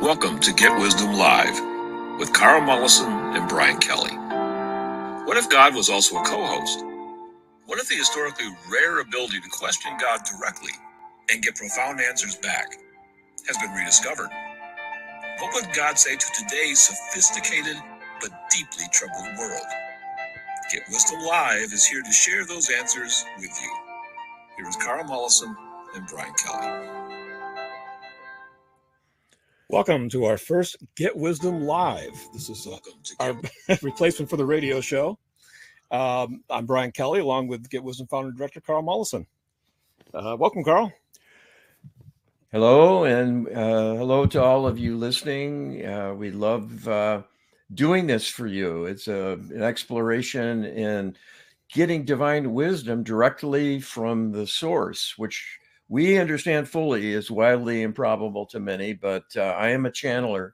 Welcome to Get Wisdom Live with Carl Mollison and Brian Kelly. What if God was also a co-host? What if the historically rare ability to question God directly and get profound answers back has been rediscovered? What would God say to today's sophisticated but deeply troubled world? Get Wisdom Live is here to share those answers with you. Here is Carl Mollison and Brian Kelly. Welcome to our first Get Wisdom Live. This is our replacement for the radio show. I'm Brian Kelly, along with Get Wisdom founder and director Carl Mollison. Welcome, Carl. Hello, and hello to all of you listening. We love doing this for you. It's an exploration in getting divine wisdom directly from the source, which we understand fully is wildly improbable to many, but I am a channeler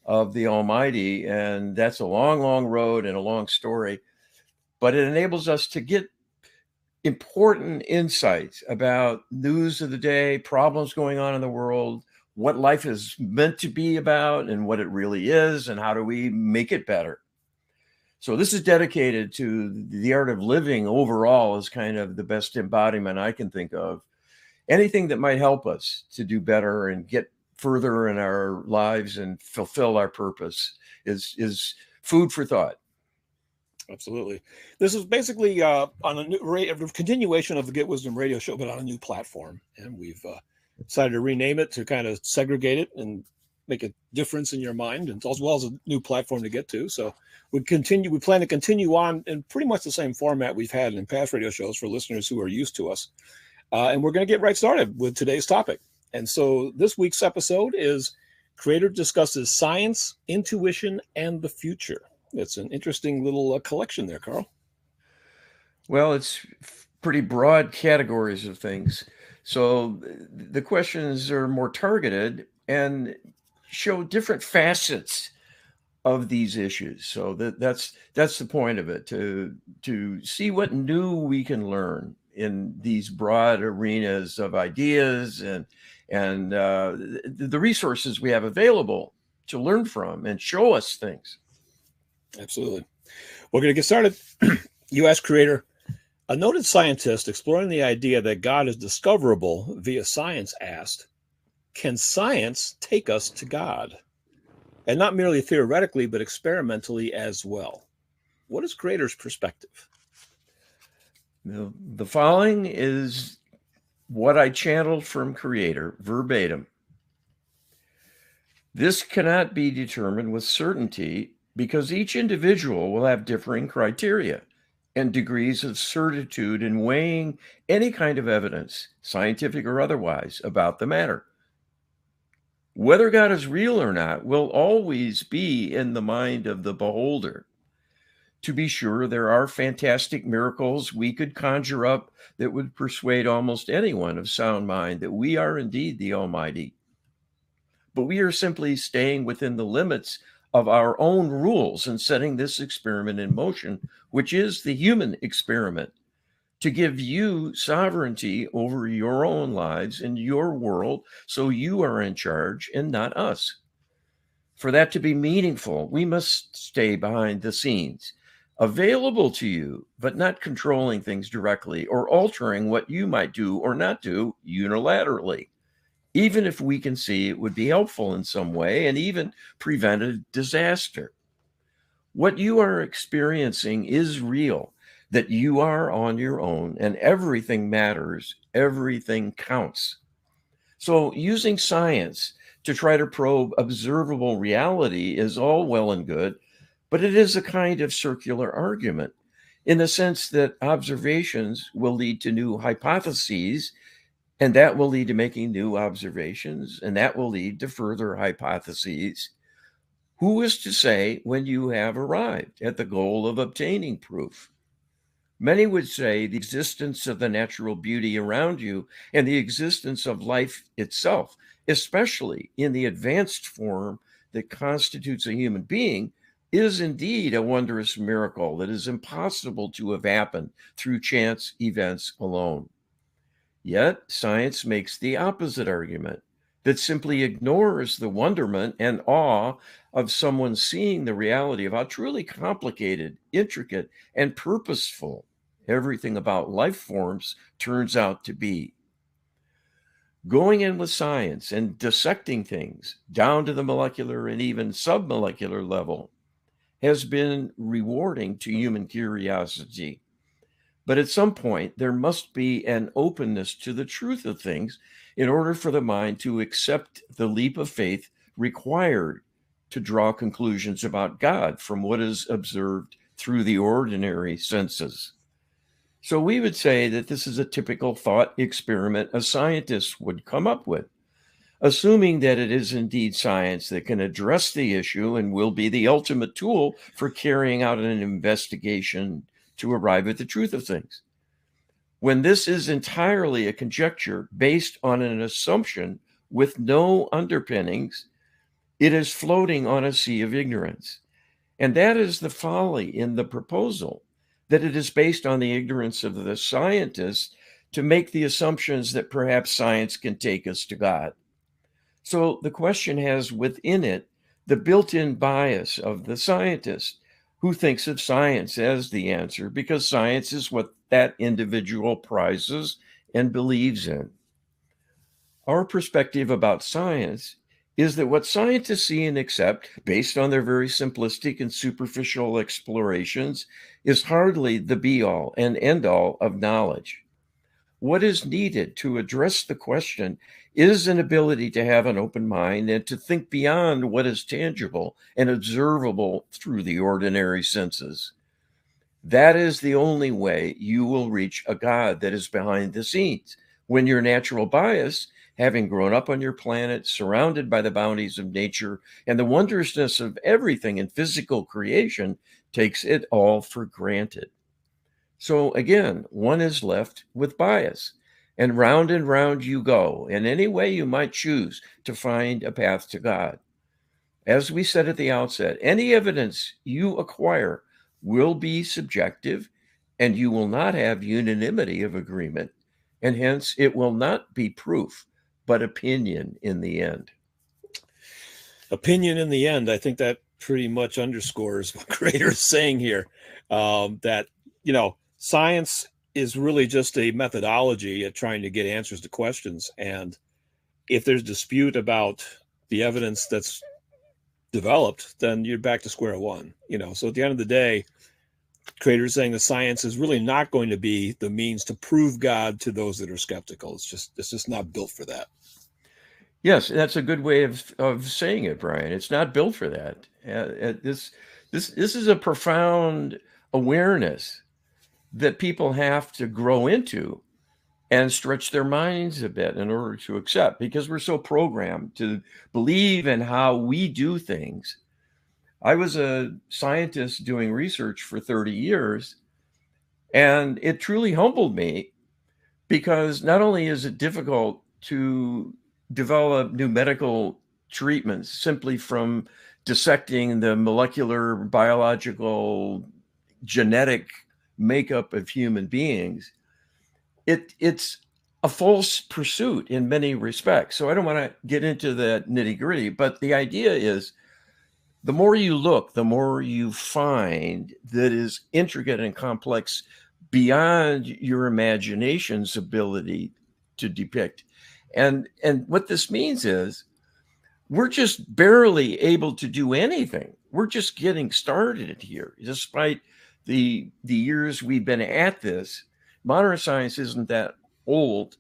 of the Almighty, and that's a long, long road and a long story, but it enables us to get important insights about news of the day, problems going on in the world, what life is meant to be about and what it really is, and how do we make it better. So this is dedicated to the art of living overall is kind of the best embodiment I can think of. Anything that might help us to do better and get further in our lives and fulfill our purpose is food for thought. Absolutely. This is basically on a continuation of the Get Wisdom radio show, but on a new platform. And we've decided to rename it to kind of segregate it and make a difference in your mind, and as well as a new platform to get to. So we plan to continue on in pretty much the same format we've had in past radio shows for listeners who are used to us. And we're going to get right started with today's topic. And so this week's episode is Creator discusses science, intuition, and the future. It's an interesting little collection there, Carl. Well, it's pretty broad categories of things. So the questions are more targeted and show different facets of these issues. So that's the point of it, to see what new we can learn in these broad arenas of ideas and the resources we have available to learn from and show us things. Absolutely. We're going to get started. You asked Creator, a noted scientist exploring the idea that God is discoverable via science asked, can science take us to God? And not merely theoretically, but experimentally as well. What is Creator's perspective? The following is what I channeled from Creator, verbatim. This cannot be determined with certainty because each individual will have differing criteria and degrees of certitude in weighing any kind of evidence, scientific or otherwise, about the matter. Whether God is real or not will always be in the mind of the beholder. To be sure, there are fantastic miracles we could conjure up that would persuade almost anyone of sound mind that we are indeed the Almighty. But we are simply staying within the limits of our own rules and setting this experiment in motion, which is the human experiment, to give you sovereignty over your own lives and your world, so you are in charge and not us. For that to be meaningful, we must stay behind the scenes, available to you, but not controlling things directly or altering what you might do or not do unilaterally, even if we can see it would be helpful in some way and even prevent a disaster. What you are experiencing is real, that you are on your own and everything matters, everything counts. So using science to try to probe observable reality is all well and good, but it is a kind of circular argument in the sense that observations will lead to new hypotheses, and that will lead to making new observations, and that will lead to further hypotheses. Who is to say when you have arrived at the goal of obtaining proof? Many would say the existence of the natural beauty around you and the existence of life itself, especially in the advanced form that constitutes a human being, is indeed a wondrous miracle that is impossible to have happened through chance events alone. Yet science makes the opposite argument. that simply ignores the wonderment and awe of someone seeing the reality of how truly complicated, intricate, and purposeful everything about life forms turns out to be. Going in with science and dissecting things down to the molecular and even submolecular level has been rewarding to human curiosity. But at some point, there must be an openness to the truth of things in order for the mind to accept the leap of faith required to draw conclusions about God from what is observed through the ordinary senses. So we would say that this is a typical thought experiment a scientist would come up with, assuming that it is indeed science that can address the issue and will be the ultimate tool for carrying out an investigation to arrive at the truth of things. When this is entirely a conjecture based on an assumption with no underpinnings, it is floating on a sea of ignorance. And that is the folly in the proposal, that it is based on the ignorance of the scientists to make the assumptions that perhaps science can take us to God. So the question has within it the built-in bias of the scientist who thinks of science as the answer because science is what that individual prizes and believes in. Our perspective about science is that what scientists see and accept, based on their very simplistic and superficial explorations, is hardly the be-all and end-all of knowledge. What is needed to address the question is an ability to have an open mind and to think beyond what is tangible and observable through the ordinary senses. That is the only way you will reach a God that is behind the scenes, when your natural bias, having grown up on your planet, surrounded by the bounties of nature and the wondrousness of everything in physical creation, takes it all for granted. So again, one is left with bias, and round you go in any way you might choose to find a path to God. As we said at the outset, any evidence you acquire will be subjective, and you will not have unanimity of agreement, and hence it will not be proof, but opinion in the end. Opinion in the end. I think that pretty much underscores what Creator is saying here. That, science is really just a methodology at trying to get answers to questions. And if there's dispute about the evidence that's developed, then you're back to square one. So at the end of the day, Creator is saying that science is really not going to be the means to prove God to those that are skeptical. It's just not built for that. Yes, that's a good way of saying it, Brian. It's not built for that. This is a profound awareness that people have to grow into and stretch their minds a bit in order to accept, because we're so programmed to believe in how we do things. I was a scientist doing research for 30 years, and it truly humbled me because not only is it difficult to develop new medical treatments simply from dissecting the molecular, biological, genetic makeup of human beings, it's a false pursuit in many respects. So I don't want to get into that nitty-gritty, but the idea is the more you look, the more you find that is intricate and complex beyond your imagination's ability to depict. And what this means is we're just barely able to do anything. We're just getting started here. Despite the years we've been at this, modern science isn't that old,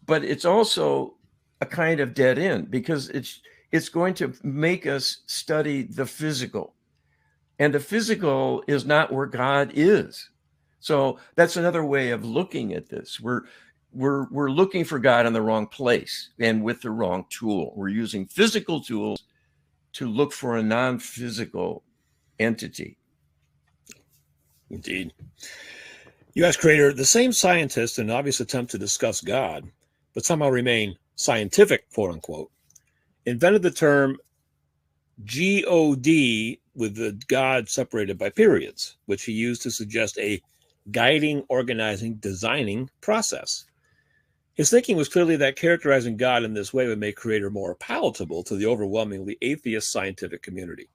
but it's also a kind of dead end because it's going to make us study the physical. And the physical is not where God is. So that's another way of looking at this. We're looking for God in the wrong place and with the wrong tool. We're using physical tools to look for a non-physical entity. Indeed. You ask Creator, the same scientists in an obvious attempt to discuss God, but somehow remain scientific, quote unquote, invented the term God with the God separated by periods, which he used to suggest a guiding, organizing, designing process. His thinking was clearly that characterizing God in this way would make Creator more palatable to the overwhelmingly atheist scientific community.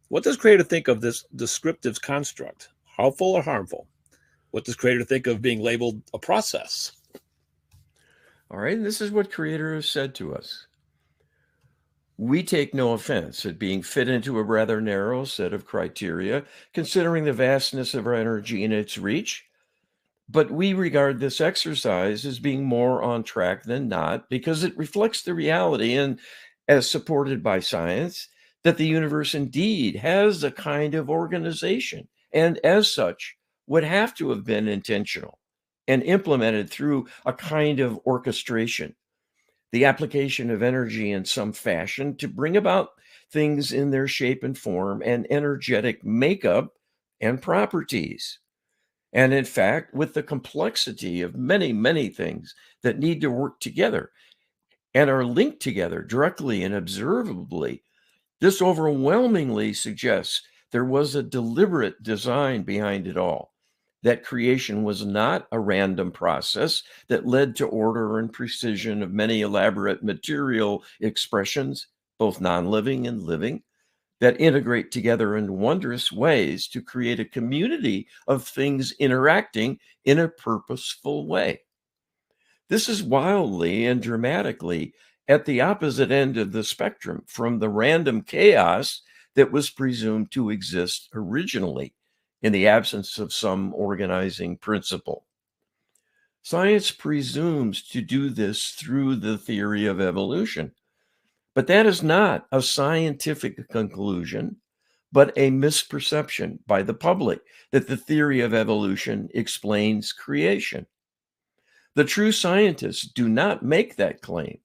What does Creator think of this descriptive construct? Helpful or harmful? What does Creator think of being labeled a process? All right, and this is what Creator has said to us. We take no offense at being fit into a rather narrow set of criteria, considering the vastness of our energy and its reach. But we regard this exercise as being more on track than not because it reflects the reality, and as supported by science, that the universe indeed has a kind of organization, and as such, would have to have been intentional and implemented through a kind of orchestration, the application of energy in some fashion to bring about things in their shape and form and energetic makeup and properties. And in fact, with the complexity of many, many things that need to work together and are linked together directly and observably, this overwhelmingly suggests there was a deliberate design behind it all, that creation was not a random process that led to order and precision of many elaborate material expressions, both non living and living, that integrate together in wondrous ways to create a community of things interacting in a purposeful way. This is wildly and dramatically at the opposite end of the spectrum from the random chaos that was presumed to exist originally in the absence of some organizing principle. Science presumes to do this through the theory of evolution, but that is not a scientific conclusion, but a misperception by the public that the theory of evolution explains creation. The true scientists do not make that claim,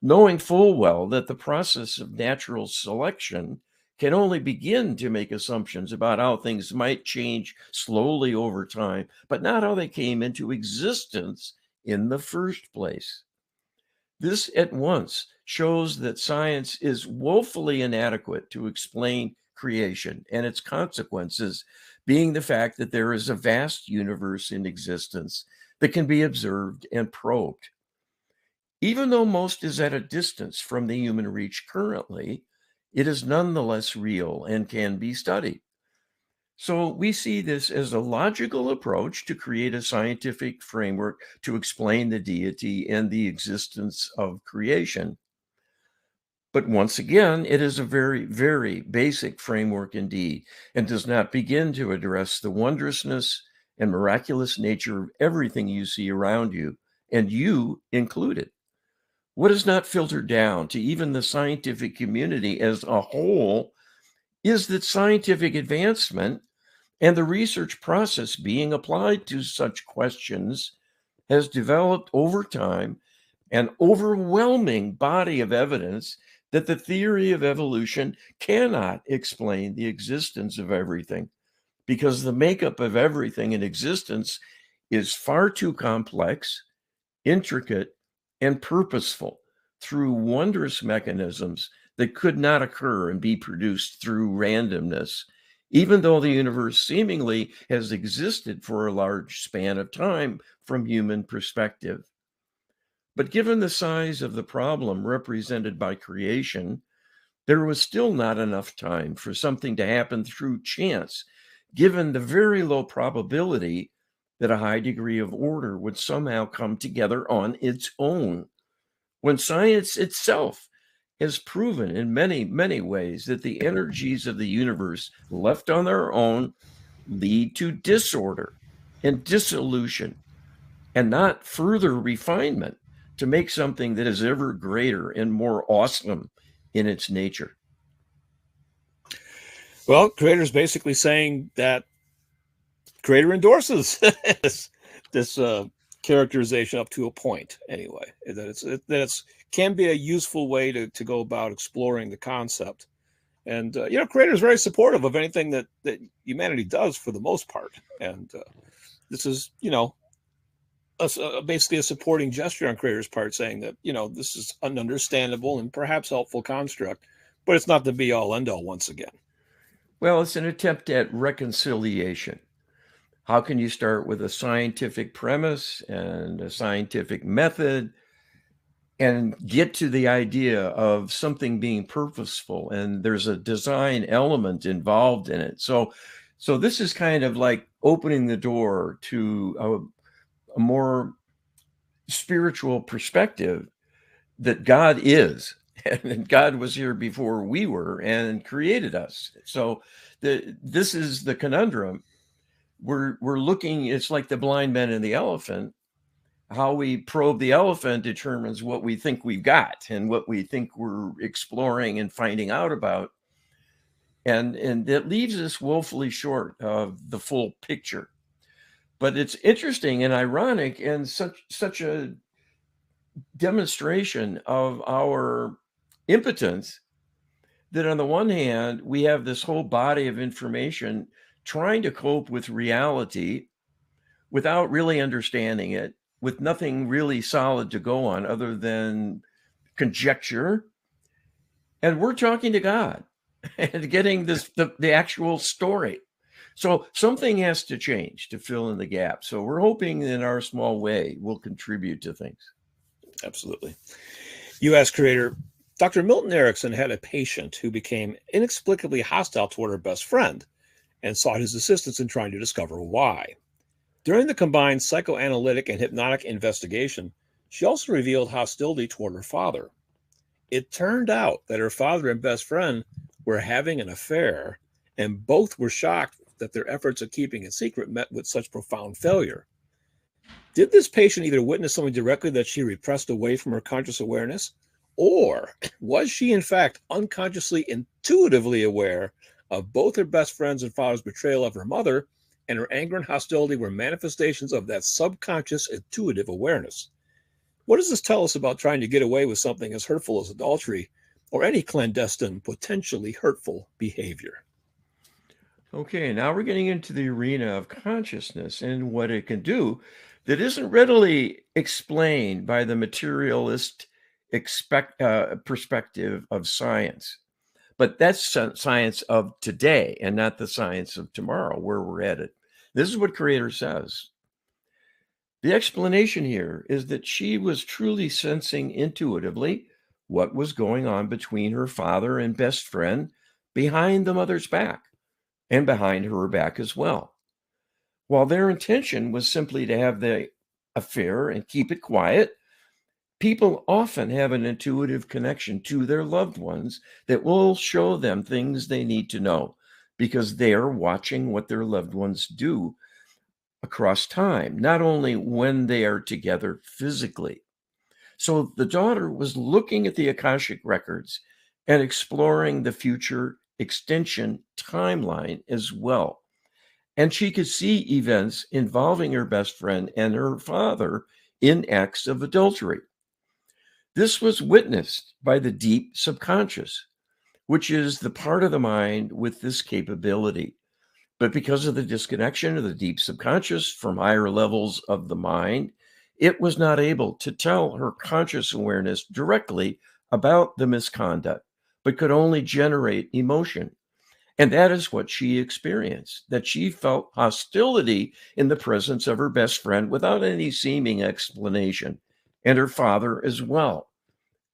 knowing full well that the process of natural selection can only begin to make assumptions about how things might change slowly over time, but not how they came into existence in the first place. This at once shows that science is woefully inadequate to explain creation and its consequences, being the fact that there is a vast universe in existence that can be observed and probed. Even though most is at a distance from the human reach currently, it is nonetheless real and can be studied. So we see this as a logical approach to create a scientific framework to explain the deity and the existence of creation. But once again, it is a very, very basic framework indeed, and does not begin to address the wondrousness and miraculous nature of everything you see around you, and you included. What is not filtered down to even the scientific community as a whole is that scientific advancement and the research process being applied to such questions has developed over time an overwhelming body of evidence that the theory of evolution cannot explain the existence of everything, because the makeup of everything in existence is far too complex, intricate, and purposeful through wondrous mechanisms that could not occur and be produced through randomness, even though the universe seemingly has existed for a large span of time from human perspective. But given the size of the problem represented by creation, there was still not enough time for something to happen through chance, given the very low probability that a high degree of order would somehow come together on its own, when science itself has proven in many, many ways that the energies of the universe left on their own lead to disorder and dissolution, and not further refinement to make something that is ever greater and more awesome in its nature. Well, Creator's basically saying that Creator endorses this characterization up to a point, anyway. That it's can be a useful way to go about exploring the concept. And Creator is very supportive of anything that humanity does for the most part. And this is basically a supporting gesture on Creator's part, saying that this is an understandable and perhaps helpful construct, but it's not the be all end all once again. Well, it's an attempt at reconciliation. How can you start with a scientific premise and a scientific method and get to the idea of something being purposeful, and there's a design element involved in it? So this is kind of like opening the door to a more spiritual perspective that God is, and God was here before we were and created us. So this is the conundrum. We're looking, it's like the blind man and the elephant. How we probe the elephant determines what we think we've got and what we think we're exploring and finding out about. And it leaves us woefully short of the full picture. But it's interesting and ironic and such a demonstration of our impotence that on the one hand, we have this whole body of information trying to cope with reality without really understanding it, with nothing really solid to go on other than conjecture. And we're talking to God and getting the actual story. So something has to change to fill in the gap. So we're hoping in our small way we'll contribute to things. Absolutely. U.S. creator Dr. Milton Erickson had a patient who became inexplicably hostile toward her best friend and sought his assistance in trying to discover why. During the combined psychoanalytic and hypnotic investigation, she also revealed hostility toward her father. It turned out that her father and best friend were having an affair, and both were shocked that their efforts at keeping it secret met with such profound failure. Did this patient either witness something directly that she repressed away from her conscious awareness, or was she in fact unconsciously, intuitively aware of both her best friend's and father's betrayal of her mother, and her anger and hostility were manifestations of that subconscious intuitive awareness? What does this tell us about trying to get away with something as hurtful as adultery or any clandestine, potentially hurtful behavior? Okay, now we're getting into the arena of consciousness and what it can do that isn't readily explained by the materialist perspective of science. But that's science of today and not the science of tomorrow, where we're headed. This is what Creator says. The explanation here is that she was truly sensing intuitively what was going on between her father and best friend behind the mother's back and behind her back as well. While their intention was simply to have the affair and keep it quiet, people often have an intuitive connection to their loved ones that will show them things they need to know because they are watching what their loved ones do across time, not only when they are together physically. So the daughter was looking at the Akashic records and exploring the future extension timeline as well. And she could see events involving her best friend and her father in acts of adultery. This was witnessed by the deep subconscious, which is the part of the mind with this capability. But because of the disconnection of the deep subconscious from higher levels of the mind, it was not able to tell her conscious awareness directly about the misconduct, but could only generate emotion. And that is what she experienced, that she felt hostility in the presence of her best friend without any seeming explanation, and her father as well.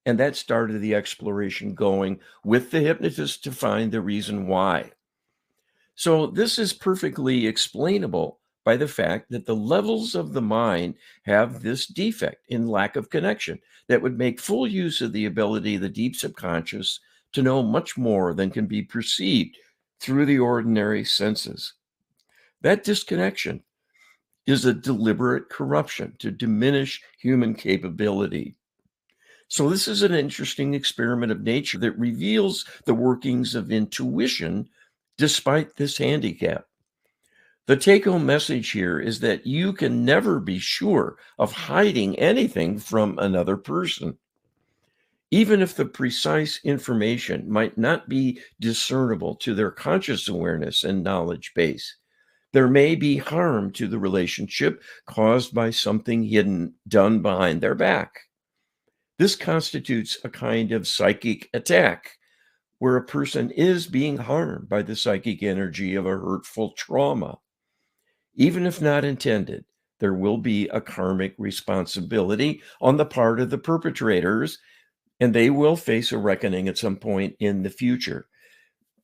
And that started the exploration going with the hypnotist to find the reason why. So this is perfectly explainable by the fact that the levels of the mind have this defect in lack of connection that would make full use of the ability of the deep subconscious to know much more than can be perceived through the ordinary senses. That disconnection is a deliberate corruption to diminish human capability. So this is an interesting experiment of nature that reveals the workings of intuition despite this handicap. The take-home message here is that you can never be sure of hiding anything from another person. Even if the precise information might not be discernible to their conscious awareness and knowledge base, there may be harm to the relationship caused by something hidden done behind their back. This constitutes a kind of psychic attack where a person is being harmed by the psychic energy of a hurtful trauma. Even if not intended, there will be a karmic responsibility on the part of the perpetrators, and they will face a reckoning at some point in the future.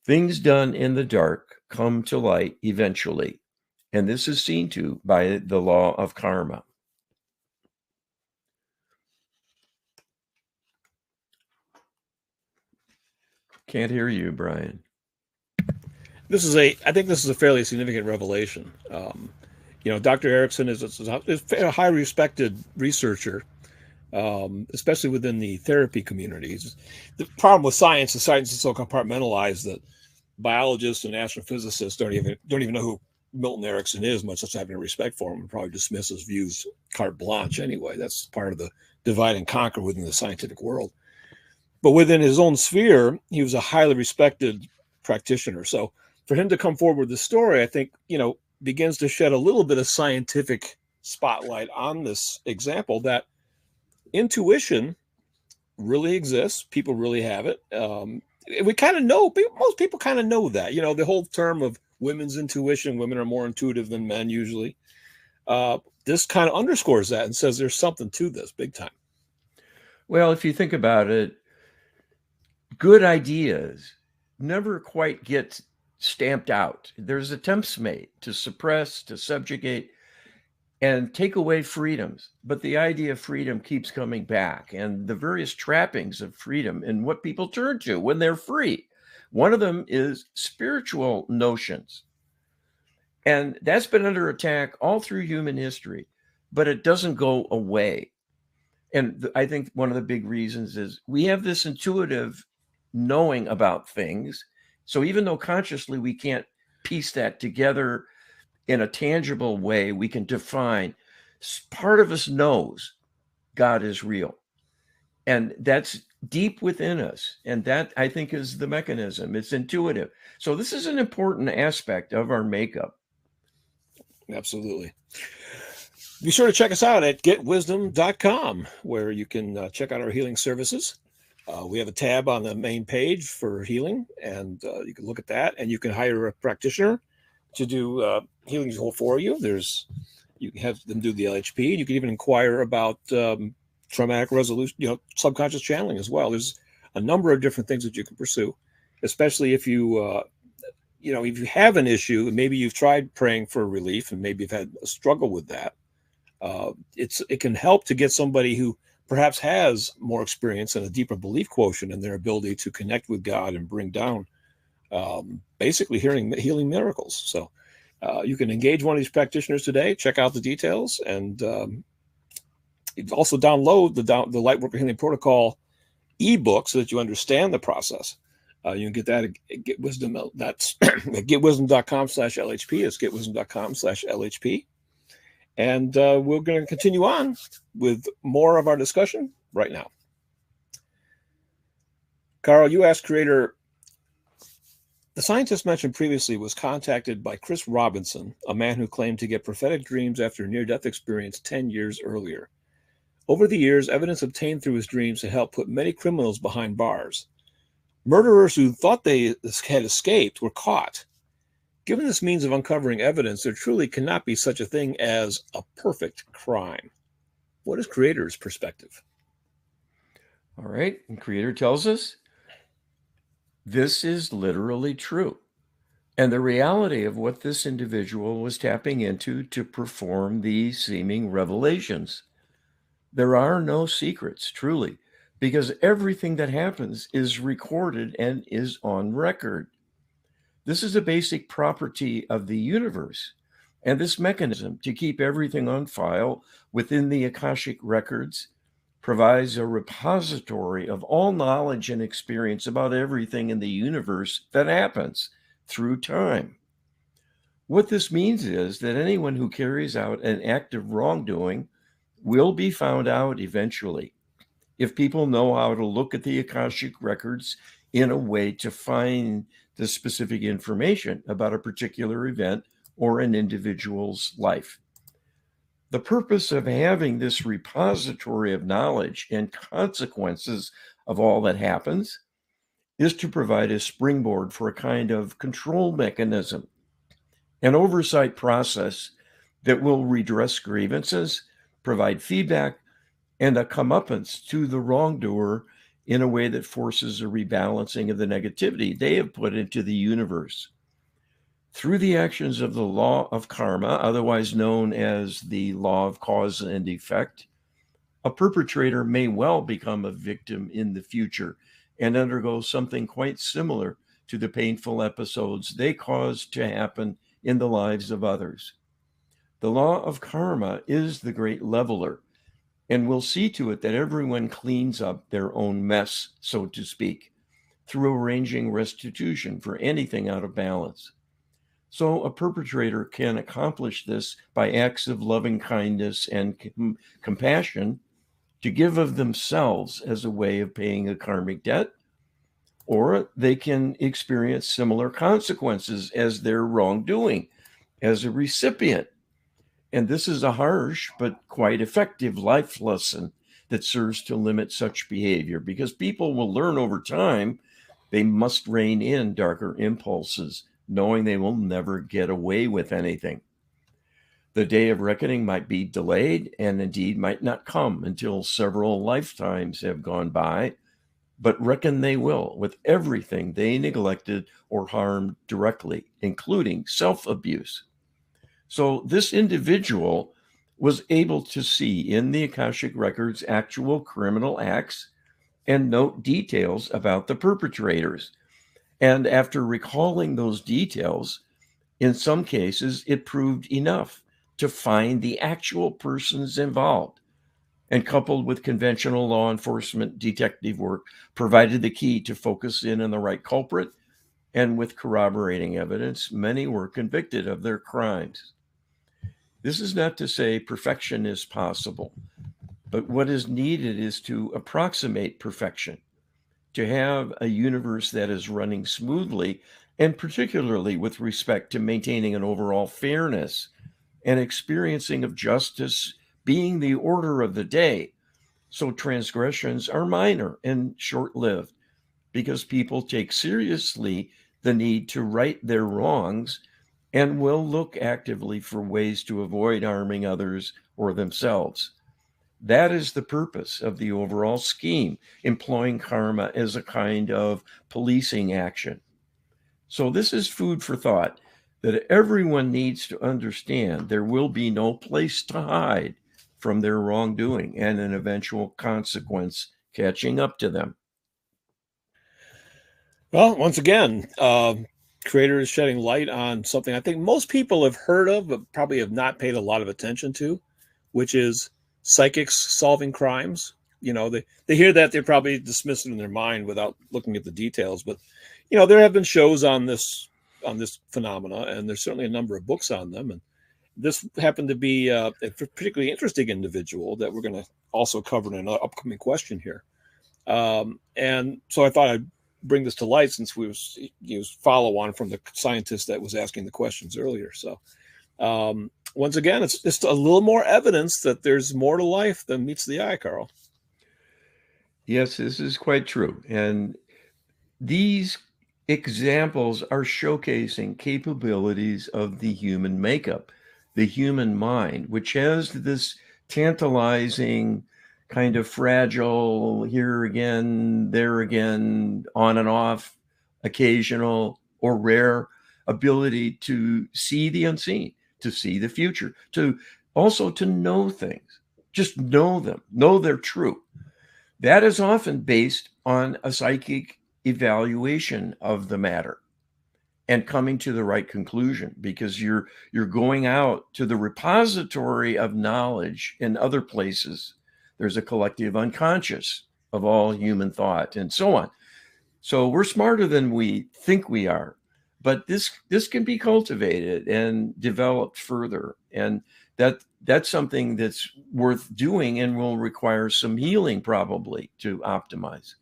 Things done in the dark come to light eventually, and this is seen to by the law of karma. Can't hear you, Brian. I think this is a fairly significant revelation. Dr. Erickson is a highly respected researcher, especially within the therapy communities. The problem with science is so compartmentalized that biologists and astrophysicists don't even know who Milton Erickson is, much less having a respect for him, and probably dismiss his views carte blanche anyway. That's part of the divide and conquer within the scientific world. But within his own sphere, he was a highly respected practitioner. So for him to come forward with this story, I think, begins to shed a little bit of scientific spotlight on this example that intuition really exists. People really have it. We kind of know, most people kind of know that, the whole term of women's intuition, women are more intuitive than men usually. This kind of underscores that and says there's something to this big time. Well, if you think about it, good ideas never quite get stamped out. There's attempts made to suppress, to subjugate, and take away freedoms. But the idea of freedom keeps coming back, and the various trappings of freedom and what people turn to when they're free. One of them is spiritual notions. And that's been under attack all through human history, but it doesn't go away. And I think one of the big reasons is we have this intuitive knowing about things. So even though consciously we can't piece that together in a tangible way, we can define, part of us knows God is real. And that's deep within us. And that, I think, is the mechanism. It's intuitive. So this is an important aspect of our makeup. Absolutely. Be sure to check us out at getwisdom.com, where you can check out our healing services. We have a tab on the main page for healing, and you can look at that, and you can hire a practitioner to do healing for you. You can have them do the LHP. You can even inquire about traumatic resolution, subconscious channeling as well. There's a number of different things that you can pursue, especially if you if you have an issue, maybe you've tried praying for relief and maybe you've had a struggle with that. It can help to get somebody who perhaps has more experience and a deeper belief quotient in their ability to connect with God and bring down basically healing miracles. So you can engage one of these practitioners today, check out the details, and also download the Lightworker Healing Protocol ebook so that you understand the process. You can get that at Get Wisdom. That's at getwisdom.com/LHP. It's getwisdom.com/LHP. And we're going to continue on with more of our discussion right now. Carl, you asked Creator, the scientist mentioned previously was contacted by Chris Robinson, a man who claimed to get prophetic dreams after a near-death experience 10 years earlier. Over the years, evidence obtained through his dreams had helped put many criminals behind bars. Murderers who thought they had escaped were caught. Given this means of uncovering evidence, there truly cannot be such a thing as a perfect crime. What is Creator's perspective? All right. And Creator tells us this is literally true. And the reality of what this individual was tapping into to perform these seeming revelations. There are no secrets, truly, because everything that happens is recorded and is on record. This is a basic property of the universe, and this mechanism to keep everything on file within the Akashic records provides a repository of all knowledge and experience about everything in the universe that happens through time. What this means is that anyone who carries out an act of wrongdoing will be found out eventually, if people know how to look at the Akashic records in a way to find the specific information about a particular event or an individual's life. The purpose of having this repository of knowledge and consequences of all that happens is to provide a springboard for a kind of control mechanism, an oversight process that will redress grievances, provide feedback, and a comeuppance to the wrongdoer in a way that forces a rebalancing of the negativity they have put into the universe. Through the actions of the law of karma, otherwise known as the law of cause and effect, a perpetrator may well become a victim in the future and undergo something quite similar to the painful episodes they caused to happen in the lives of others. The law of karma is the great leveler and will see to it that everyone cleans up their own mess, so to speak, through arranging restitution for anything out of balance. So a perpetrator can accomplish this by acts of loving kindness and compassion to give of themselves as a way of paying a karmic debt, or they can experience similar consequences as their wrongdoing as a recipient. And this is a harsh but quite effective life lesson that serves to limit such behavior, because people will learn over time they must rein in darker impulses, knowing they will never get away with anything. The day of reckoning might be delayed and indeed might not come until several lifetimes have gone by, but reckon they will with everything they neglected or harmed directly, including self-abuse. So this individual was able to see in the Akashic records actual criminal acts and note details about the perpetrators. And after recalling those details, in some cases, it proved enough to find the actual persons involved. And coupled with conventional law enforcement detective work, provided the key to focus in on the right culprit. And with corroborating evidence, many were convicted of their crimes. This is not to say perfection is possible, but what is needed is to approximate perfection, to have a universe that is running smoothly, and particularly with respect to maintaining an overall fairness and experiencing of justice being the order of the day. So transgressions are minor and short-lived because people take seriously the need to right their wrongs and will look actively for ways to avoid harming others or themselves. That is the purpose of the overall scheme, employing karma as a kind of policing action. So this is food for thought, that everyone needs to understand there will be no place to hide from their wrongdoing and an eventual consequence catching up to them. Well, once again, Creator is shedding light on something I think most people have heard of, but probably have not paid a lot of attention to, which is psychics solving crimes. They hear that, they probably dismiss it in their mind without looking at the details. But there have been shows on this phenomena, and there's certainly a number of books on them. And this happened to be a particularly interesting individual that we're going to also cover in an upcoming question here. And so I thought I'd bring this to light, since we was follow on from the scientist that was asking the questions earlier. So once again, it's just a little more evidence that there's more to life than meets the eye, Carl. Yes, this is quite true. And these examples are showcasing capabilities of the human makeup, the human mind, which has this tantalizing kind of fragile, here again, there again, on and off, occasional or rare ability to see the unseen, to see the future, to also to know things, just know them, know they're true. That is often based on a psychic evaluation of the matter and coming to the right conclusion, because you're going out to the repository of knowledge in other places. There's a collective unconscious of all human thought and so on. So we're smarter than we think we are, but this can be cultivated and developed further, and that's something that's worth doing and will require some healing probably to optimize.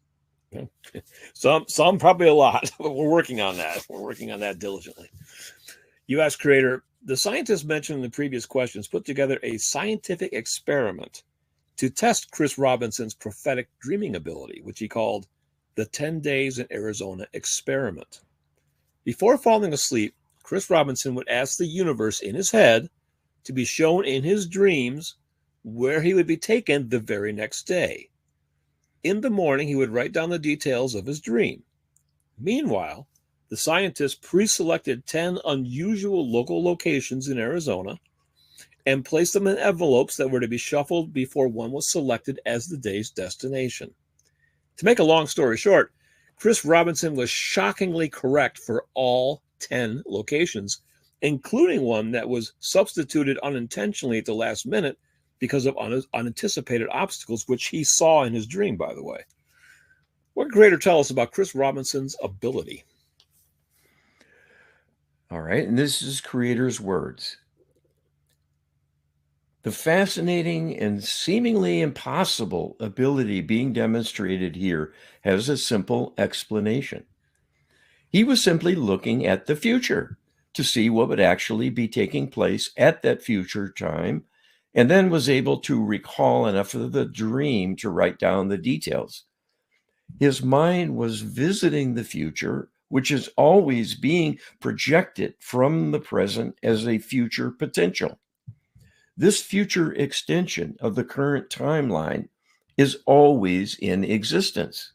Some probably a lot, but we're working on that. We're working on that diligently. You asked Creator, the scientists mentioned in the previous questions put together a scientific experiment to test Chris Robinson's prophetic dreaming ability, which he called the 10 Days in Arizona experiment. Before falling asleep, Chris Robinson would ask the universe in his head to be shown in his dreams where he would be taken the very next day. In the morning, he would write down the details of his dream. Meanwhile, the scientist pre-selected 10 unusual local locations in Arizona and placed them in envelopes that were to be shuffled before one was selected as the day's destination. To make a long story short, Chris Robinson was shockingly correct for all 10 locations, including one that was substituted unintentionally at the last minute because of unanticipated obstacles, which he saw in his dream, by the way. What can Creator tell us about Chris Robinson's ability? All right, and this is Creator's words. The fascinating and seemingly impossible ability being demonstrated here has a simple explanation. He was simply looking at the future to see what would actually be taking place at that future time, and then was able to recall enough of the dream to write down the details. His mind was visiting the future, which is always being projected from the present as a future potential. This future extension of the current timeline is always in existence.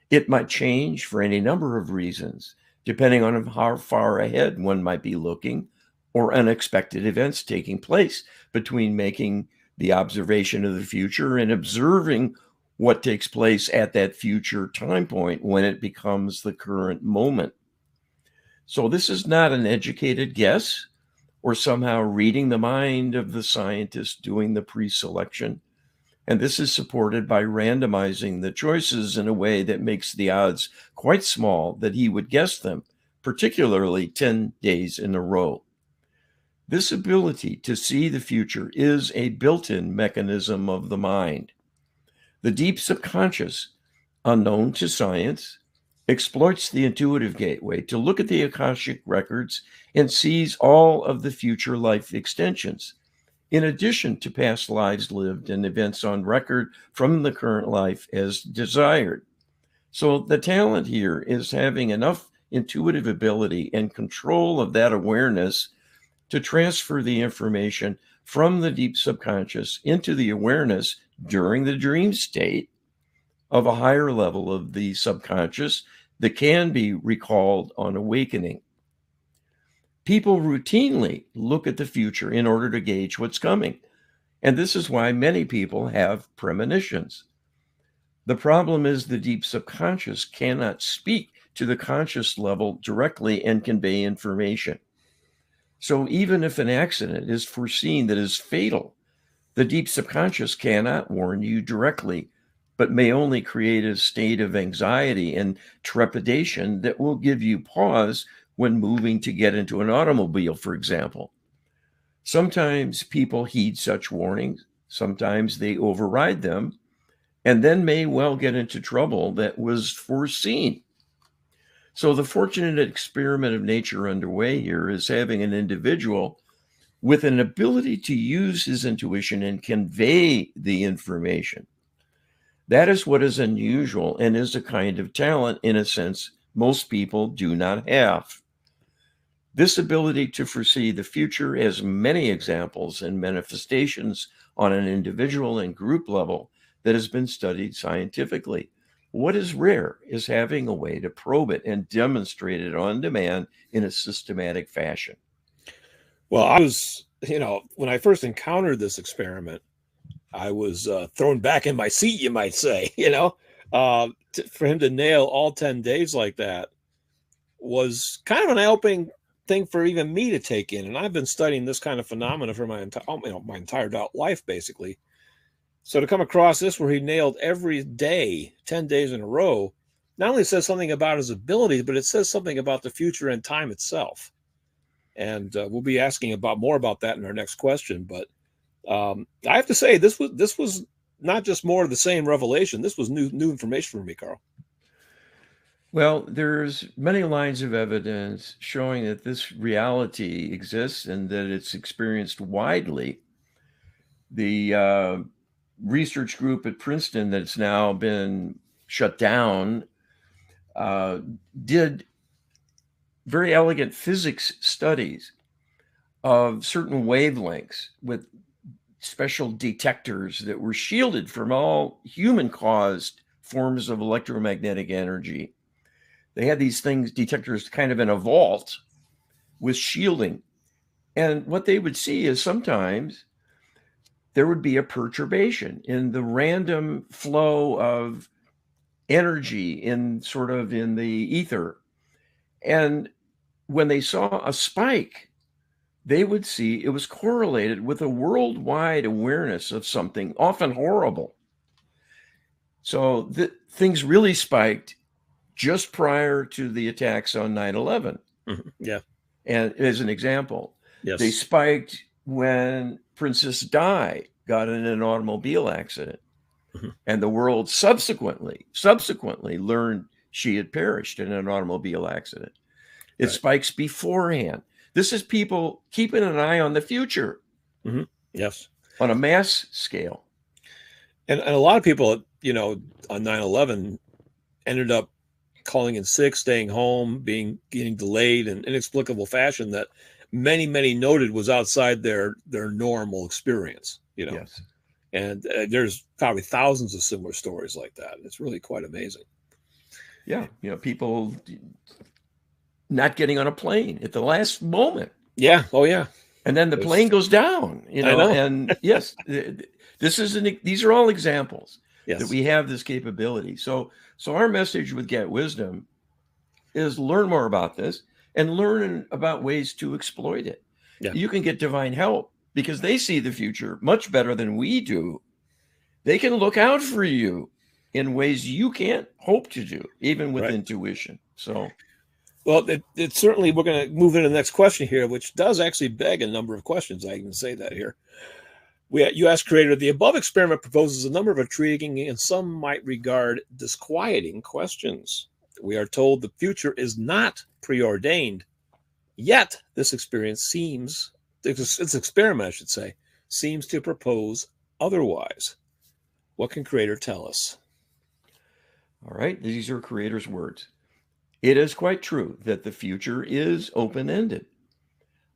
It might change for any number of reasons, depending on how far ahead one might be looking or unexpected events taking place between making the observation of the future and observing what takes place at that future time point when it becomes the current moment. So this is not an educated guess or somehow reading the mind of the scientist doing the pre-selection. And this is supported by randomizing the choices in a way that makes the odds quite small that he would guess them, particularly 10 days in a row. This ability to see the future is a built-in mechanism of the mind. The deep subconscious, unknown to science, exploits the intuitive gateway to look at the Akashic records and sees all of the future life extensions, in addition to past lives lived and events on record from the current life as desired. So the talent here is having enough intuitive ability and control of that awareness to transfer the information from the deep subconscious into the awareness during the dream state of a higher level of the subconscious that can be recalled on awakening. People routinely look at the future in order to gauge what's coming, and this is why many people have premonitions. The problem is the deep subconscious cannot speak to the conscious level directly and convey information. So even if an accident is foreseen that is fatal, the deep subconscious cannot warn you directly, but may only create a state of anxiety and trepidation that will give you pause when moving to get into an automobile, for example. Sometimes people heed such warnings, sometimes they override them, and then may well get into trouble that was foreseen. So the fortunate experiment of nature underway here is having an individual with an ability to use his intuition and convey the information. That is what is unusual and is a kind of talent, in a sense, most people do not have. This ability to foresee the future has many examples and manifestations on an individual and group level that has been studied scientifically. What is rare is having a way to probe it and demonstrate it on demand in a systematic fashion. Well, I was, when I first encountered this experiment, I was thrown back in my seat, you might say. For him to nail all 10 days like that was kind of an eye-opening thing for even me to take in. And I've been studying this kind of phenomena for my entire life, basically. So to come across this where he nailed every day, 10 days in a row, not only says something about his ability, but it says something about the future and time itself. And we'll be asking more about that in our next question. But I have to say, this was not just more of the same revelation. This was new information for me, Carl. Well, there's many lines of evidence showing that this reality exists and that it's experienced widely. The research group at Princeton that's now been shut down did very elegant physics studies of certain wavelengths with special detectors that were shielded from all human-caused forms of electromagnetic energy. They had these things, detectors, kind of in a vault with shielding. And what they would see is sometimes there would be a perturbation in the random flow of energy in the ether. And when they saw a spike, they would see it was correlated with a worldwide awareness of something often horrible. So things really spiked just prior to the attacks on 9/11. Mm-hmm. Yeah. And as an example, Yes. they spiked when Princess Di got in an automobile accident. Mm-hmm. And the world subsequently learned she had perished in an automobile accident. It spikes beforehand. This is people keeping an eye on the future. Mm-hmm. Yes. On a mass scale. And a lot of people, on 9/11 ended up calling in sick, staying home, getting delayed in inexplicable fashion that many noted was outside their normal experience, Yes. And there's probably thousands of similar stories like that. It's really quite amazing. Yeah. People not getting on a plane at the last moment. Yeah. Oh, yeah. And then the plane goes down, I know. And yes, these are all examples that we have this capability. So our message with Get Wisdom is learn more about this and learn about ways to exploit it. Yeah. You can get divine help because they see the future much better than we do. They can look out for you in ways you can't hope to do, even with intuition. So, well, it certainly, we're going to move into the next question here, which does actually beg a number of questions. I can say that here. You asked Creator, the above experiment proposes a number of intriguing and some might regard disquieting questions. We are told the future is not preordained, yet this experiment seems to propose otherwise. What can Creator tell us? All right, these are Creator's words. It is quite true that the future is open-ended,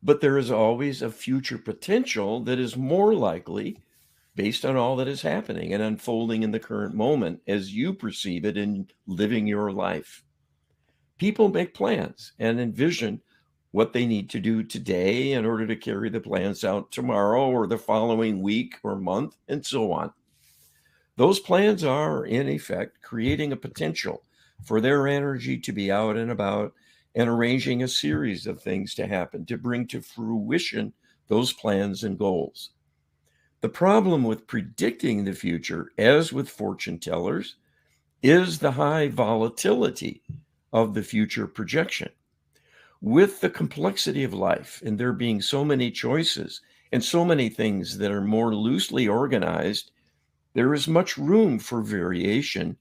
but there is always a future potential that is more likely based on all that is happening and unfolding in the current moment as you perceive it in living your life. People make plans and envision what they need to do today in order to carry the plans out tomorrow or the following week or month, and so on. Those plans are, in effect, creating a potential for their energy to be out and about and arranging a series of things to happen to bring to fruition those plans and goals. The problem with predicting the future, as with fortune tellers, is the high volatility of the future projection. With the complexity of life and there being so many choices and so many things that are more loosely organized, there is much room for variation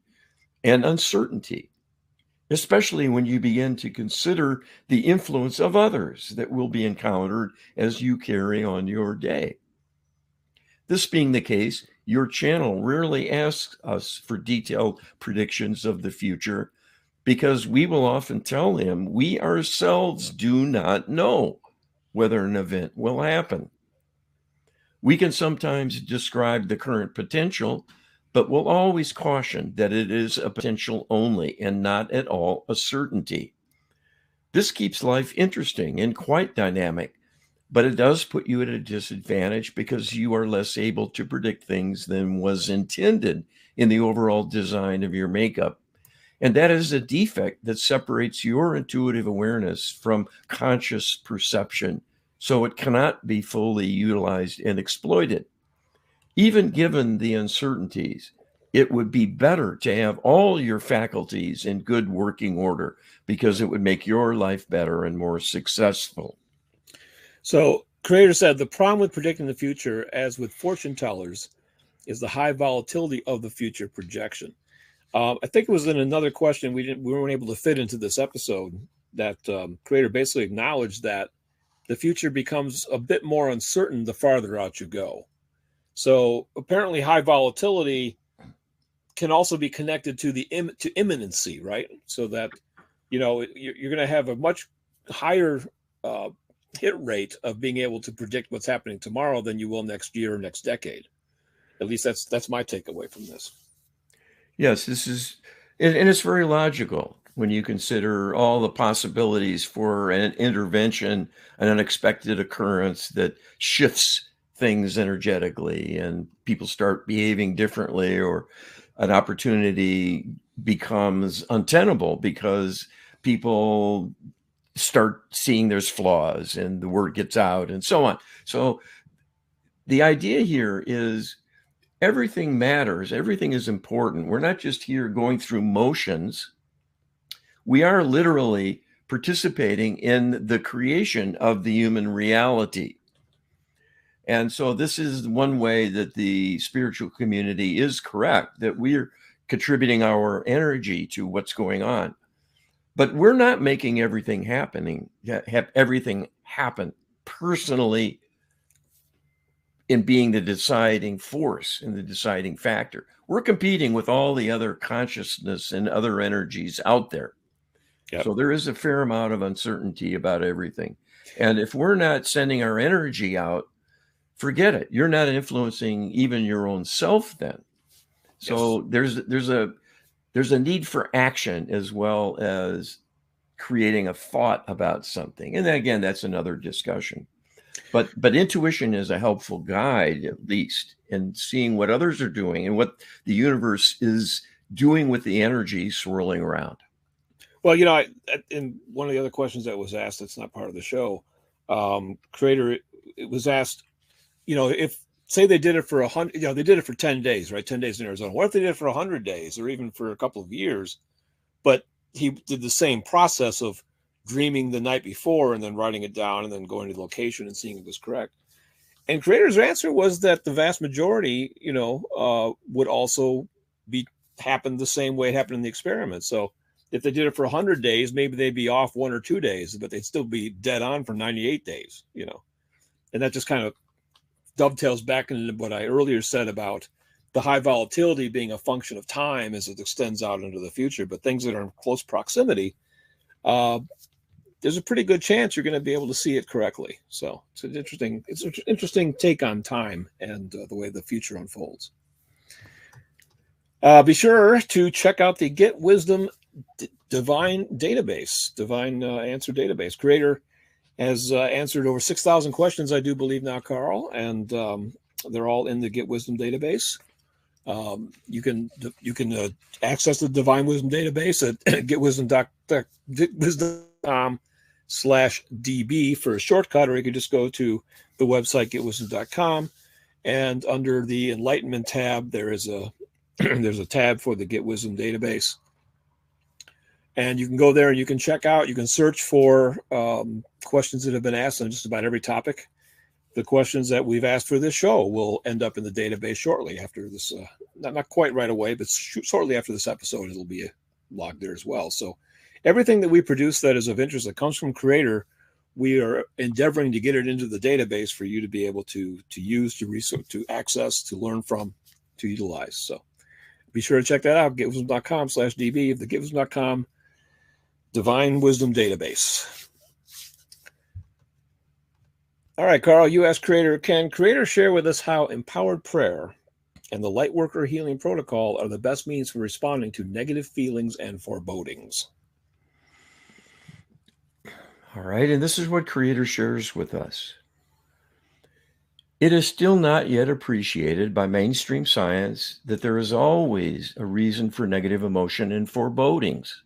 and uncertainty, especially when you begin to consider the influence of others that will be encountered as you carry on your day. This being the case, your channel rarely asks us for detailed predictions of the future because we will often tell him we ourselves do not know whether an event will happen. We can sometimes describe the current potential, but we'll always caution that it is a potential only and not at all a certainty. This keeps life interesting and quite dynamic, but it does put you at a disadvantage because you are less able to predict things than was intended in the overall design of your makeup. And that is a defect that separates your intuitive awareness from conscious perception, so it cannot be fully utilized and exploited. Even given the uncertainties, it would be better to have all your faculties in good working order because it would make your life better and more successful. So, Creator said the problem with predicting the future, as with fortune tellers, is the high volatility of the future projection. I think it was in another question we weren't able to fit into this episode that Creator basically acknowledged that the future becomes a bit more uncertain the farther out you go. So apparently, high volatility can also be connected to to imminency, right? So that you're going to have a much higher hit rate of being able to predict what's happening tomorrow than you will next year or next decade. At least that's my takeaway from this. Yes, this is, and it's very logical when you consider all the possibilities for an intervention, an unexpected occurrence that shifts things energetically, and people start behaving differently, or an opportunity becomes untenable because people start seeing there's flaws and the word gets out and so on. So the idea here is everything matters. Everything is important. We're not just here going through motions. We are literally participating in the creation of the human reality. And so this is one way that the spiritual community is correct, that we're contributing our energy to what's going on. But we're not making everything everything happen personally in being the deciding force and the deciding factor. We're competing with all the other consciousness and other energies out there. Yep. So there is a fair amount of uncertainty about everything. And if we're not sending our energy out, forget it. You're not influencing even your own self then. So yes. there's a need for action as well as creating a thought about something. And again, that's another discussion. But intuition is a helpful guide, at least, in seeing what others are doing and what the universe is doing with the energy swirling around. Well, in one of the other questions that was asked, that's not part of the show, Creator, it was asked, if say they did it for 100, they did it for 10 days, right? 10 days in Arizona. What if they did it for 100 days or even for a couple of years? But he did the same process of dreaming the night before and then writing it down and then going to the location and seeing it was correct. And Creator's answer was that the vast majority, would also happen the same way it happened in the experiment. So if they did it for 100 days, maybe they'd be off 1 or 2 days, but they'd still be dead on for 98 days, And that just kind of dovetails back into what I earlier said about the high volatility being a function of time as it extends out into the future. But things that are in close proximity, there's a pretty good chance you're going to be able to see it correctly. So it's an interesting take on time and the way the future unfolds. Be sure to check out the Get Wisdom Divine Database, Divine Answer Database. Creator has answered over 6,000 questions, I do believe now, Carl, and they're all in the Get Wisdom Database. You can access the Divine Wisdom Database at getwisdom.com/DB for a shortcut, or you can just go to the website getwisdom.com, and under the Enlightenment tab, there's a tab for the Get Wisdom Database. And you can go there and you can check out, you can search for questions that have been asked on just about every topic. The questions that we've asked for this show will end up in the database shortly after this, not quite right away, but shortly after this episode, it'll be logged there as well. So everything that we produce that is of interest that comes from Creator, we are endeavoring to get it into the database for you to be able to use, to research, to access, to learn from, to utilize. So be sure to check that out, getwisdom.com/DB, the getwisdom.com Divine Wisdom Database. All right, Carl, you asked Creator, can Creator share with us how empowered prayer and the Lightworker Healing Protocol are the best means for responding to negative feelings and forebodings? All right, and this is what Creator shares with us. It is still not yet appreciated by mainstream science that there is always a reason for negative emotion and forebodings.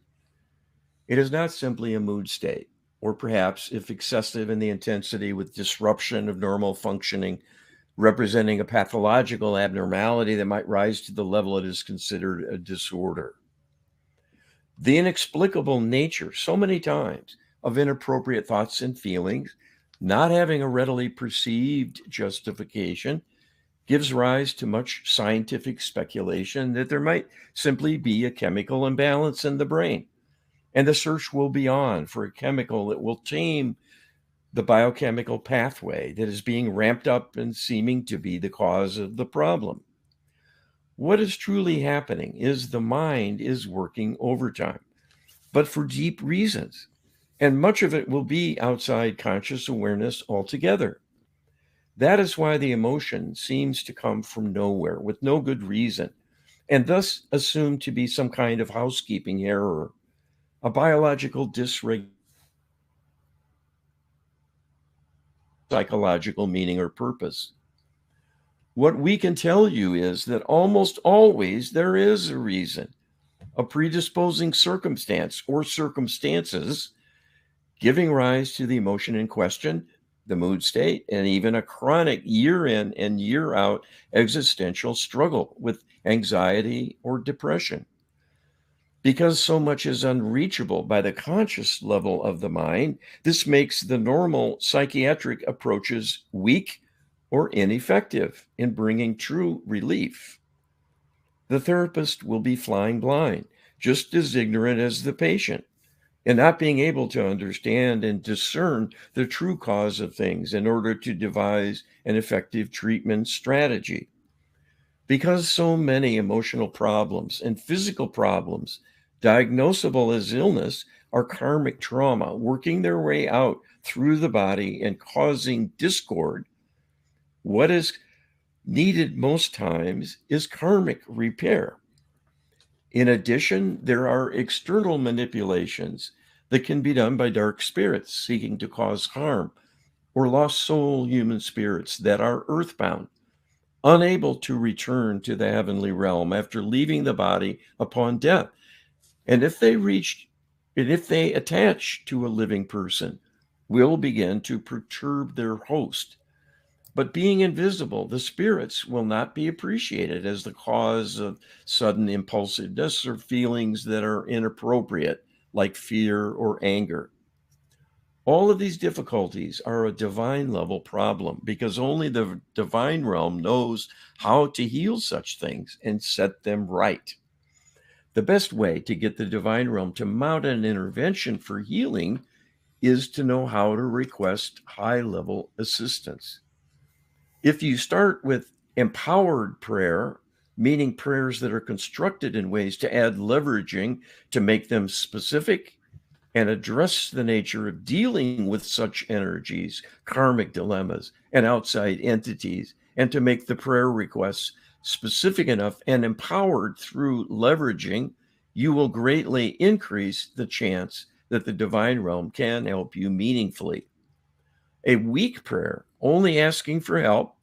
It is not simply a mood state, or perhaps, if excessive in the intensity with disruption of normal functioning, representing a pathological abnormality that might rise to the level it is considered a disorder. The inexplicable nature, so many times, of inappropriate thoughts and feelings, not having a readily perceived justification, gives rise to much scientific speculation that there might simply be a chemical imbalance in the brain. And the search will be on for a chemical that will tame the biochemical pathway that is being ramped up and seeming to be the cause of the problem. What is truly happening is the mind is working overtime, but for deep reasons. and much of it will be outside conscious awareness altogether. That is why the emotion seems to come from nowhere with no good reason, and thus assumed to be some kind of housekeeping error, a biological dysregulation, psychological meaning or purpose. What we can tell you is that almost always there is a reason, a predisposing circumstance or circumstances giving rise to the emotion in question, the mood state, and even a chronic year in and year out existential struggle with anxiety or depression. Because so much is unreachable by the conscious level of the mind, this makes the normal psychiatric approaches weak or ineffective in bringing true relief. The therapist will be flying blind, just as ignorant as the patient, and not being able to understand and discern the true cause of things in order to devise an effective treatment strategy. Because so many emotional problems and physical problems, diagnosable as illness, are karmic trauma working their way out through the body and causing discord, what is needed most times is karmic repair. In addition, there are external manipulations that can be done by dark spirits seeking to cause harm, or lost soul human spirits that are earthbound, unable to return to the heavenly realm after leaving the body upon death. And if they attach to a living person, will begin to perturb their host. But being invisible, the spirits will not be appreciated as the cause of sudden impulsiveness or feelings that are inappropriate, like fear or anger. All of these difficulties are a divine level problem because only the divine realm knows how to heal such things and set them right. The best way to get the divine realm to mount an intervention for healing is to know how to request high level assistance. If you start with empowered prayer, meaning prayers that are constructed in ways to add leveraging to make them specific and address the nature of dealing with such energies, karmic dilemmas, and outside entities, and to make the prayer requests specific enough and empowered through leveraging, you will greatly increase the chance that the divine realm can help you meaningfully. A weak prayer, only asking for help,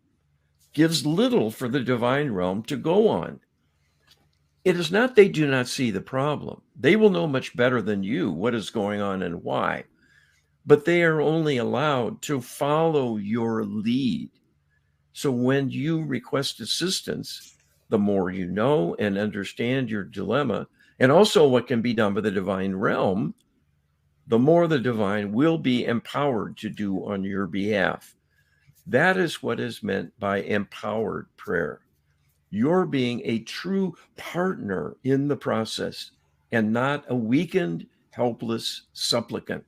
gives little for the divine realm to go on. It is not they do not see the problem. They will know much better than you what is going on and why, but they are only allowed to follow your lead. So when you request assistance, the more you know and understand your dilemma, and also what can be done by the divine realm, the more the divine will be empowered to do on your behalf. That is what is meant by empowered prayer. You're being a true partner in the process and not a weakened, helpless supplicant.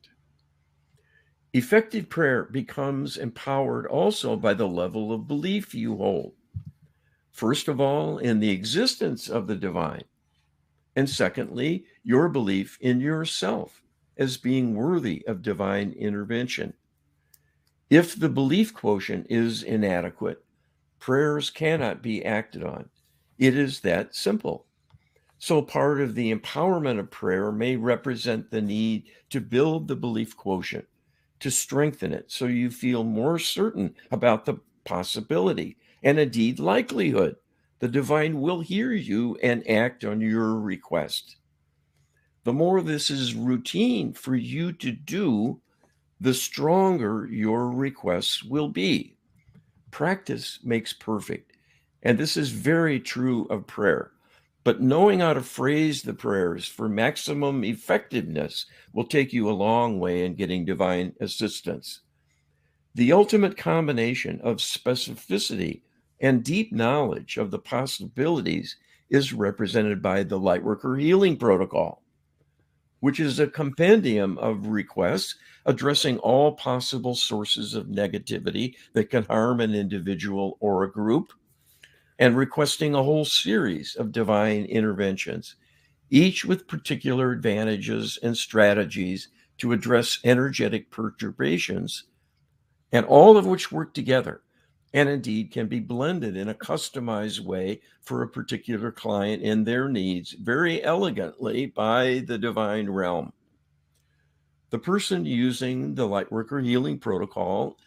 Effective prayer becomes empowered also by the level of belief you hold. First of all, in the existence of the divine, and secondly, your belief in yourself as being worthy of divine intervention. If the belief quotient is inadequate, prayers cannot be acted on. It is that simple. So, part of the empowerment of prayer may represent the need to build the belief quotient, to strengthen it so you feel more certain about the possibility and indeed likelihood the divine will hear you and act on your request. The more this is routine for you to do, the stronger your requests will be. Practice makes perfect. And this is very true of prayer. But knowing how to phrase the prayers for maximum effectiveness will take you a long way in getting divine assistance. The ultimate combination of specificity and deep knowledge of the possibilities is represented by the Lightworker Healing Protocol, which is a compendium of requests addressing all possible sources of negativity that can harm an individual or a group, and requesting a whole series of divine interventions, each with particular advantages and strategies to address energetic perturbations, and all of which work together and indeed can be blended in a customized way for a particular client and their needs very elegantly by the divine realm. The person using the Lightworker healing protocol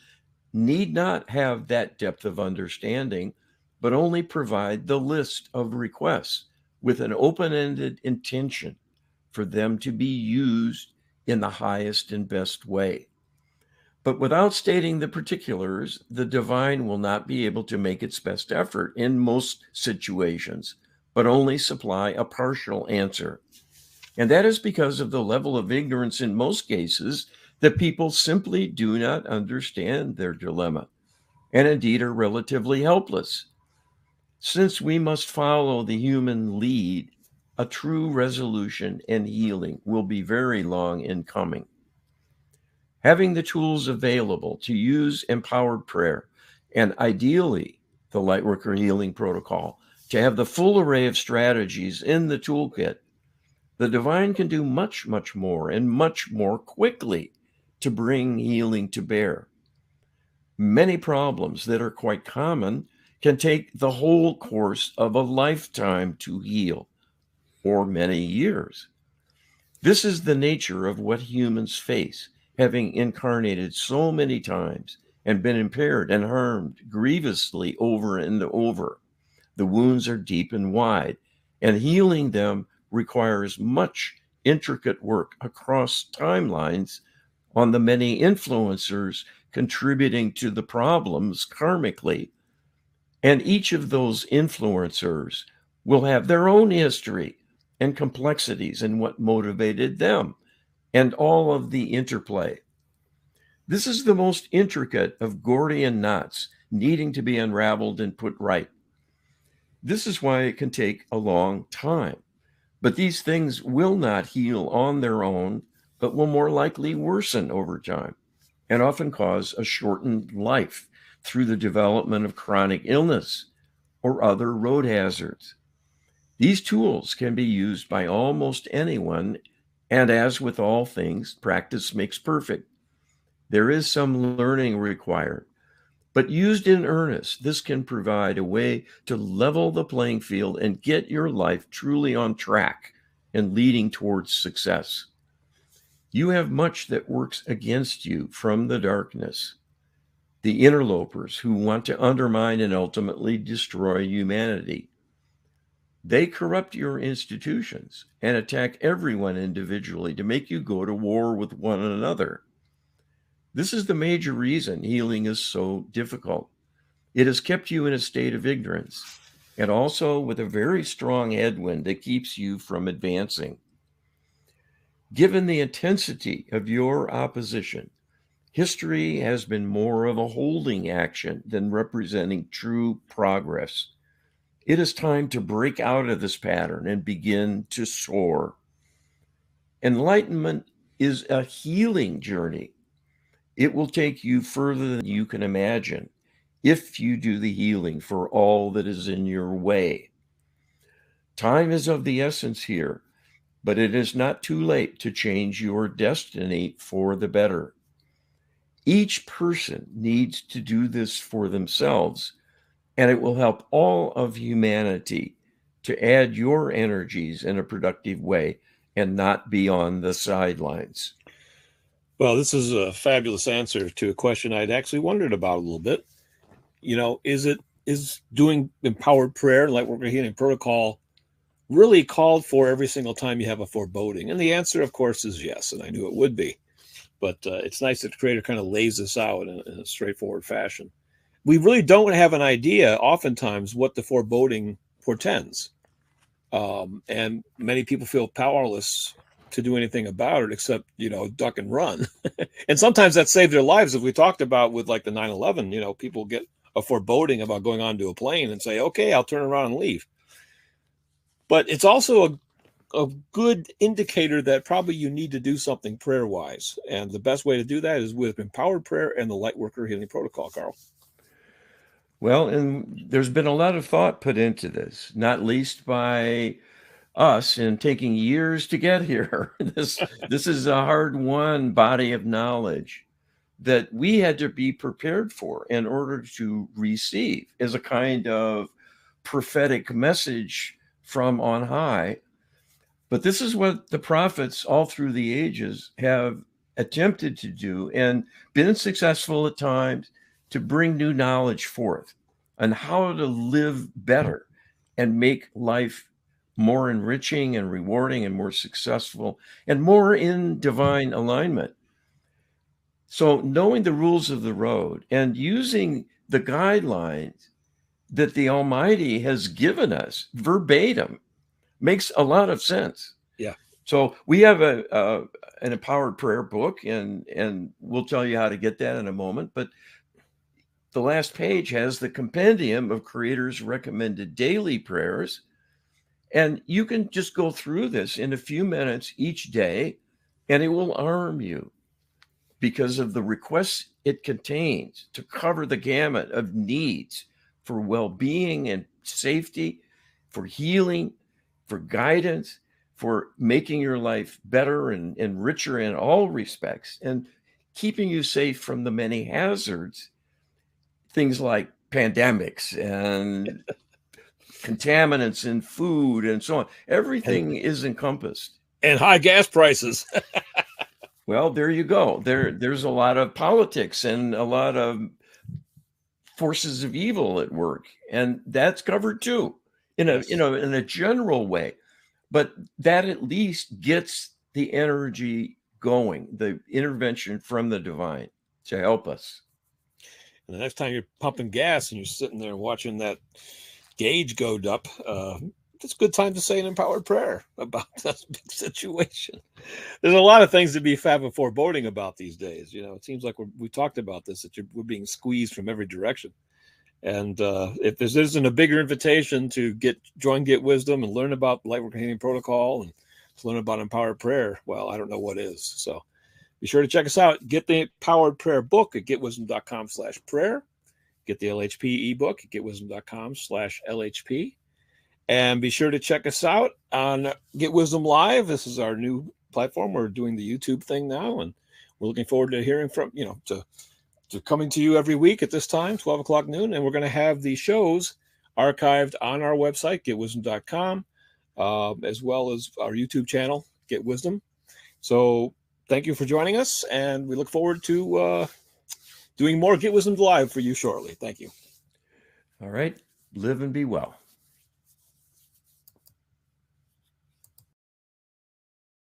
need not have that depth of understanding, but only provide the list of requests with an open-ended intention for them to be used in the highest and best way. But without stating the particulars, the divine will not be able to make its best effort in most situations, but only supply a partial answer. And that is because of the level of ignorance in most cases that people simply do not understand their dilemma, and indeed are relatively helpless. Since we must follow the human lead, a true resolution and healing will be very long in coming. Having the tools available to use empowered prayer, and ideally the Lightworker healing protocol, to have the full array of strategies in the toolkit, the divine can do much, much more and much more quickly to bring healing to bear. Many problems that are quite common can take the whole course of a lifetime to heal, or many years. This is the nature of what humans face, having incarnated so many times and been impaired and harmed grievously over and over. The wounds are deep and wide, and healing them requires much intricate work across timelines on the many influencers contributing to the problems karmically. And each of those influencers will have their own history and complexities and what motivated them and all of the interplay. This is the most intricate of Gordian knots needing to be unraveled and put right. This is why it can take a long time. But these things will not heal on their own, but will more likely worsen over time and often cause a shortened life through the development of chronic illness or other road hazards. These tools can be used by almost anyone, and as with all things, practice makes perfect. There is some learning required, but used in earnest, this can provide a way to level the playing field and get your life truly on track and leading towards success. You have much that works against you from the darkness, the interlopers who want to undermine and ultimately destroy humanity. They corrupt your institutions and attack everyone individually to make you go to war with one another. This is the major reason healing is so difficult. It has kept you in a state of ignorance, and also with a very strong headwind that keeps you from advancing. Given the intensity of your opposition, history has been more of a holding action than representing true progress. It is time to break out of this pattern and begin to soar. Enlightenment is a healing journey. It will take you further than you can imagine if you do the healing for all that is in your way. Time is of the essence here, but it is not too late to change your destiny for the better. Each person needs to do this for themselves, and it will help all of humanity to add your energies in a productive way and not be on the sidelines. Well, this is a fabulous answer to a question I'd actually wondered about a little bit. Is doing empowered prayer, like we're healing protocol, really called for every single time you have a foreboding? And the answer, of course, is yes, and I knew it would be. But it's nice that the creator kind of lays this out in a straightforward fashion. We really don't have an idea, oftentimes, what the foreboding portends. And many people feel powerless to do anything about it except, duck and run. And sometimes that saved their lives. As we talked about with like the 9/11, people get a foreboding about going onto a plane and say, okay, I'll turn around and leave. But it's also a good indicator that probably you need to do something prayer-wise. And the best way to do that is with empowered prayer and the Lightworker healing protocol, Carl. Well, and there's been a lot of thought put into this, not least by us in taking years to get here. This is a hard-won body of knowledge that we had to be prepared for in order to receive as a kind of prophetic message from on high. But this is what the prophets all through the ages have attempted to do and been successful at times to bring new knowledge forth on how to live better and make life more enriching and rewarding and more successful and more in divine alignment. So knowing the rules of the road and using the guidelines that the Almighty has given us verbatim makes a lot of sense. Yeah. So we have an empowered prayer book, and we'll tell you how to get that in a moment. But the last page has the compendium of Creator's recommended daily prayers. And you can just go through this in a few minutes each day, and it will arm you because of the requests it contains to cover the gamut of needs for well-being and safety, for healing, for guidance, for making your life better and richer in all respects, and keeping you safe from the many hazards, things like pandemics and contaminants in food and so on. Everything is encompassed. And high gas prices. Well, there you go. There's a lot of politics and a lot of forces of evil at work, and that's covered too in a Yes. in a general way. But that at least gets the energy going, the intervention from the divine to help us. And the next time you're pumping gas and you're sitting there watching that gauge go up, it's a good time to say an empowered prayer about that big situation. There's a lot of things to be foreboding about these days. You know, it seems like we talked about this, that we're being squeezed from every direction. And if there isn't a bigger invitation to join Get Wisdom and learn about Light Work Healing Protocol and to learn about empowered prayer, well, I don't know what is. So be sure to check us out. Get the empowered prayer book at getwisdom.com/prayer. Get the LHP ebook at getwisdom.com/LHP. And be sure to check us out on Get Wisdom Live. This is our new platform. We're doing the YouTube thing now, and we're looking forward to hearing from, to coming to you every week at this time, 12 o'clock noon. And we're going to have the shows archived on our website, getwisdom.com, as well as our YouTube channel, Get Wisdom. So thank you for joining us, and we look forward to doing more Get Wisdom Live for you shortly. Thank you. All right. Live and be well.